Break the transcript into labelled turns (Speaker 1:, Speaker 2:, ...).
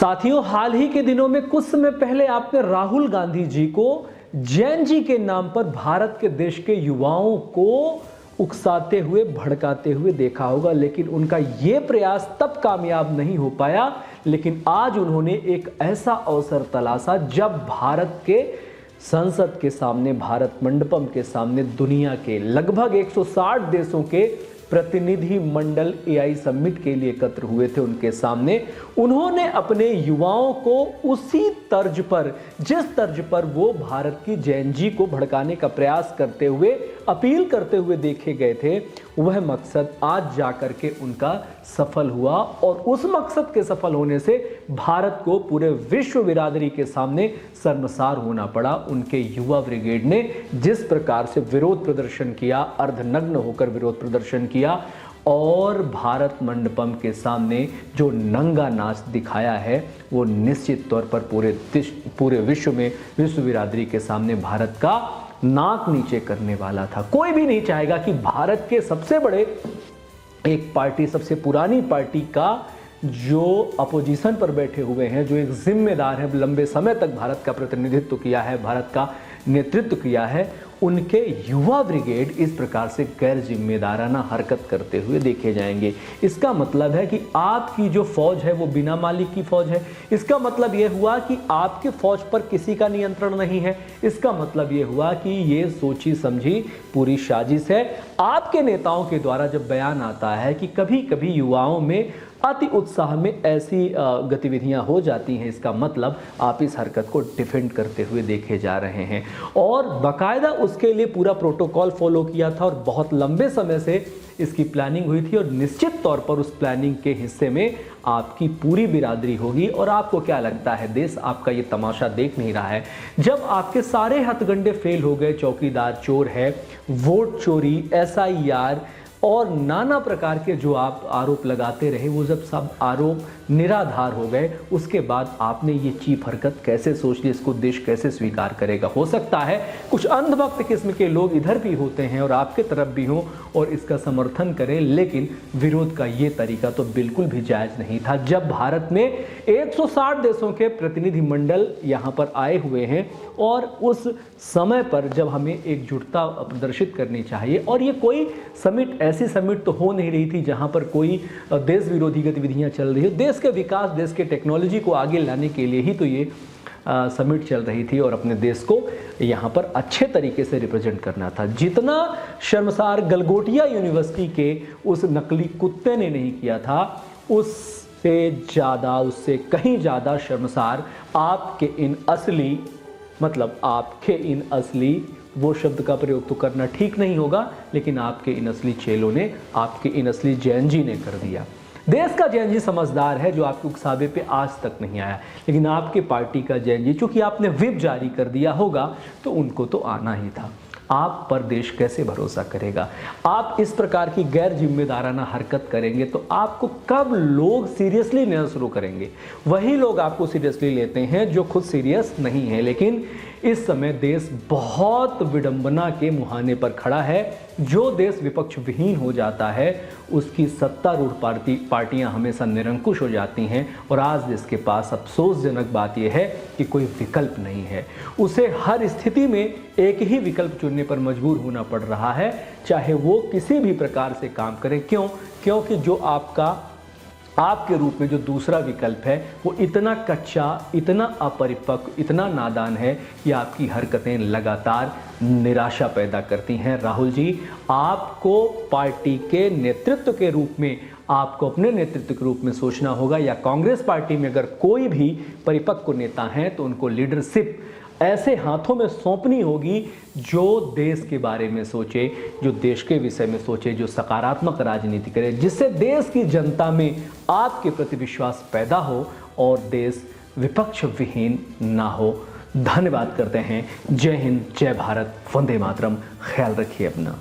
Speaker 1: साथियों, हाल ही के दिनों में कुछ समय पहले आपने राहुल गांधी जी को जैन जी के नाम पर भारत के देश के युवाओं को उकसाते हुए, भड़काते हुए देखा होगा, लेकिन उनका यह प्रयास तब कामयाब नहीं हो पाया। लेकिन आज उन्होंने एक ऐसा अवसर तलाशा जब भारत के संसद के सामने, भारत मंडपम के सामने दुनिया के लगभग 160 देशों के प्रतिनिधि मंडल एआई समिट के लिए एकत्र हुए थे। उनके सामने उन्होंने अपने युवाओं को उसी तर्ज पर, जिस तर्ज पर वो भारत की जैन जी को भड़काने का प्रयास करते हुए, अपील करते हुए देखे गए थे, वह मकसद आज जाकर के उनका सफल हुआ। और उस मकसद के सफल होने से भारत को पूरे विश्व बिरादरी के सामने शर्मसार होना पड़ा। उनके युवा ब्रिगेड ने जिस प्रकार से विरोध प्रदर्शन किया, अर्धनग्न होकर विरोध प्रदर्शन किया और भारत मंडपम के सामने जो नंगा नाच दिखाया है, वो निश्चित तौर पर पूरे विश्व में, विश्व बिरादरी के सामने भारत का नाक नीचे करने वाला था। कोई भी नहीं चाहेगा कि भारत के सबसे बड़े एक पार्टी, सबसे पुरानी पार्टी का जो अपोजिशन पर बैठे हुए हैं, जो एक जिम्मेदार है, लंबे समय तक भारत का प्रतिनिधित्व किया है, भारत का नेतृत्व किया है, उनके युवा ब्रिगेड इस प्रकार से गैर जिम्मेदाराना हरकत करते हुए देखे जाएंगे। इसका मतलब है कि आपकी जो फौज है वो बिना मालिक की फौज है। इसका मतलब यह हुआ कि आपके फौज पर किसी का नियंत्रण नहीं है। इसका मतलब यह हुआ कि ये सोची समझी पूरी साजिश है। आपके नेताओं के द्वारा जब बयान आता है कि कभी कभी युवाओं में अति उत्साह में ऐसी गतिविधियां हो जाती हैं, इसका मतलब आप इस हरकत को डिफेंड करते हुए देखे जा रहे हैं। और बाकायदा उसके लिए पूरा प्रोटोकॉल फॉलो किया था और बहुत लंबे समय से इसकी प्लानिंग हुई थी। और निश्चित तौर पर उस प्लानिंग के हिस्से में आपकी पूरी बिरादरी होगी। और आपको क्या लगता है, देश आपका ये तमाशा देख नहीं रहा है? जब आपके सारे हथगंडे फेल हो गए, चौकीदार चोर है, वोट चोरी, SIR और नाना प्रकार के जो आप आरोप लगाते रहे, वो जब सब आरोप निराधार हो गए, उसके बाद आपने ये चीप हरकत कैसे सोच ली? इसको देश कैसे स्वीकार करेगा? हो सकता है कुछ अंधभक्त किस्म के लोग इधर भी होते हैं और आपके तरफ भी हों और इसका समर्थन करें, लेकिन विरोध का ये तरीका तो बिल्कुल भी जायज़ नहीं था। जब भारत में 160 देशों के प्रतिनिधि मंडल यहाँ पर आए हुए हैं और उस समय पर जब हमें एकजुटता प्रदर्शित करनी चाहिए, और ये कोई समिट, ऐसी समिट तो हो नहीं रही थी जहाँ पर कोई देश विरोधी गतिविधियाँ चल रही हो। देश के विकास, देश के टेक्नोलॉजी को आगे लाने के लिए ही तो ये समिट चल रही थी और अपने देश को यहाँ पर अच्छे तरीके से रिप्रेजेंट करना था। जितना शर्मसार गलगोटिया यूनिवर्सिटी के उस नकली कुत्ते ने नहीं किया था, उससे ज़्यादा, उससे कहीं ज़्यादा शर्मसार आपके इन असली, मतलब आपके इन असली, वो शब्द का प्रयोग तो करना ठीक नहीं होगा, लेकिन आपके इन असली चेलों ने, आपके इन असली जैन जी ने कर दिया। देश का जैन जी समझदार है जो आपके उकसावे पे आज तक नहीं आया, लेकिन आपके पार्टी का जैन जी, चूंकि आपने व्हिप जारी कर दिया होगा, तो उनको तो आना ही था। आप पर देश कैसे भरोसा करेगा? आप इस प्रकार की गैर जिम्मेदाराना हरकत करेंगे तो आपको कब लोग सीरियसली लेना शुरू करेंगे? वही लोग आपको सीरियसली लेते हैं जो खुद सीरियस नहीं है। लेकिन इस समय देश बहुत विडंबना के मुहाने पर खड़ा है। जो देश विपक्ष विहीन हो जाता है, उसकी सत्तारूढ़ पार्टियां हमेशा निरंकुश हो जाती हैं। और आज देश के पास अफसोसजनक बात यह है कि कोई विकल्प नहीं है। उसे हर स्थिति में एक ही विकल्प चुनने पर मजबूर होना पड़ रहा है, चाहे वो किसी भी प्रकार से काम करे। क्यों? क्योंकि जो आपके रूप में जो दूसरा विकल्प है, वो इतना कच्चा, इतना अपरिपक्व, इतना नादान है कि आपकी हरकतें लगातार निराशा पैदा करती हैं। राहुल जी, आपको पार्टी के नेतृत्व के रूप में, आपको अपने नेतृत्व के रूप में सोचना होगा, या कांग्रेस पार्टी में अगर कोई भी परिपक्व नेता हैं तो उनको लीडरशिप ऐसे हाथों में सौंपनी होगी जो देश के बारे में सोचे, जो देश के विषय में सोचे, जो सकारात्मक राजनीति करे, जिससे देश की जनता में आपके प्रति विश्वास पैदा हो और देश विपक्ष विहीन ना हो। धन्यवाद करते हैं। जय हिंद, जय भारत, वंदे मातरम। ख्याल रखिए अपना।